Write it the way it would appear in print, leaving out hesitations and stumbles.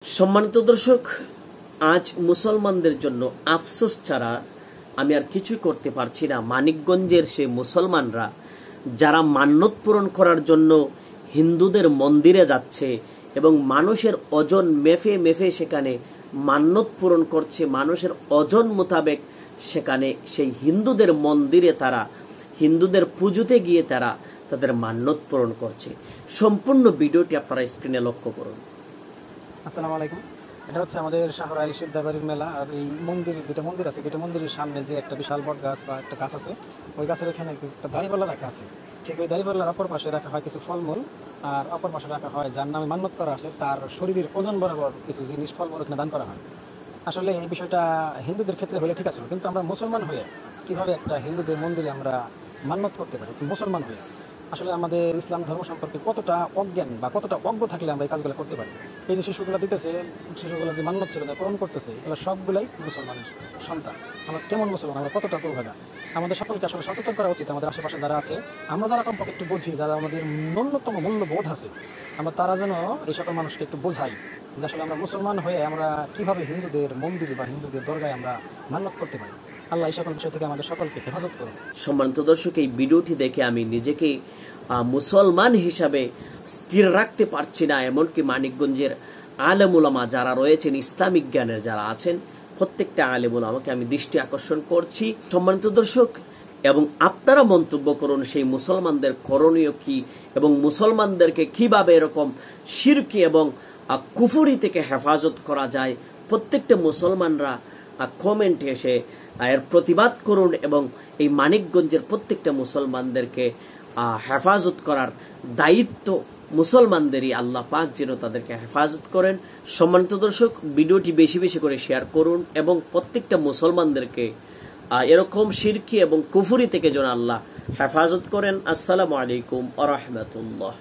সম্মানিত দর্শক, আজ মুসলমানদের জন্য আফসোস ছাড়া আমি আর কিছুই করতে পারছি না। মানিকগঞ্জের সেই মুসলমানরা যারা মান্যত পূরণ করার জন্য হিন্দুদের মন্দিরে যাচ্ছে এবং মানুষের ওজন মেপে মেপে সেখানে মান্যত পূরণ করছে, মানুষের ওজন মোতাবেক সেখানে সেই হিন্দুদের মন্দিরে তারা হিন্দুদের পুজোতে গিয়ে তারা তাদের মান্যত পূরণ করছে। সম্পূর্ণ ভিডিওটি আপনারা স্ক্রিনে লক্ষ্য করুন। আসসালামু আলাইকুম। এটা হচ্ছে আমাদের শাহরাইল সিদ্ধাবাড়ির মেলা। আর এই মন্দির, যেটা মন্দির আছে, যেটা মন্দিরের সামনে যে একটা বিশাল বট গাছ বা একটা গাছ আছে, ওই গাছের এখানে একটা দাড়িপাল্লা রাখা আছে। ঠিক ওই দাড়িপাল্লার অপর পাশে রাখা হয় কিছু ফলমূল, আর অপর পাশে রাখা হয় যার নামে মান্যত করা আছে তার শরীরের ওজন বরাবর কিছু জিনিস ফলমূল এখানে দান করা হয়। আসলে এই বিষয়টা হিন্দুদের ক্ষেত্রে হলে ঠিক আছে, কিন্তু আমরা মুসলমান হয়ে কিভাবে একটা হিন্দুদের মন্দিরে আমরা মান্যত করতে পারি? মুসলমান হয়ে আসলে আমাদের ইসলাম ধর্ম সম্পর্কে কতটা অজ্ঞান বা কতটা অজ্ঞ থাকলে আমরা এই কাজগুলো করতে পারি? এই যে শিশুগুলো দিতেছে, শিশুগুলো যে মান্যত ছিল, যে পূরণ করতেছে, এগুলো সবগুলাই মুসলমানের সন্তান। আমরা কেমন মুসলমান, আমরা কতটা দুর্ভাগা? আমাদের সকলকে আসলে সচেতন করা উচিত। আমাদের আশেপাশে যারা আছে, আমরা যারা কমপক্ষে একটু বুঝি, যারা আমাদের ন্যূনতম মূল্যবোধ আছে, আমরা তারা যেন এই সকল মানুষকে একটু বোঝাই যে আসলে আমরা মুসলমান হয়ে আমরা কিভাবে হিন্দুদের মন্দিরে বা হিন্দুদের দরগায় আমরা মান্যত করতে পারি। আল্লাহ এই সকল বিষয় থেকে আমাদের সকলকে হেফাজত করুন। সম্মানিত দর্শক, এই ভিডিওটি দেখে আমি নিজেকে মুসলমান হিসাবে স্থির রাখতে পারছি না। এমনকি মানিকগঞ্জের আলেম উলামা যারা রয়েছেন, ইসলামিক জ্ঞানের যারা আছেন, প্রত্যেকটা আলেম উলামাকে আমি দৃষ্টি আকর্ষণ করছি। সম্মানিত দর্শক, এবং আপনারা মন্তব্য করুন সেই মুসলমানদের করণীয় কি এবং মুসলমানদেরকে কিভাবে এরকম শিরকি এবং কুফরি থেকে হেফাজত করা যায়। প্রত্যেকটা মুসলমানরা কমেন্টে এসে এর প্রতিবাদ করুন এবং এই মানিকগঞ্জের প্রত্যেকটা মুসলমানদেরকে হেফাজত করার দায়িত্ব মুসলমানদেরই। আল্লাহ পাক যেন তাদেরকে হেফাজত করেন। সম্মানিত দর্শক, ভিডিওটি বেশি বেশি করে শেয়ার করুন এবং প্রত্যেকটা মুসলমানদেরকে এরকম শিরকি এবং কুফরি থেকে যেন আল্লাহ হেফাজত করেন। আসসালামু আলাইকুম ওয়া রাহমাতুল্লাহ।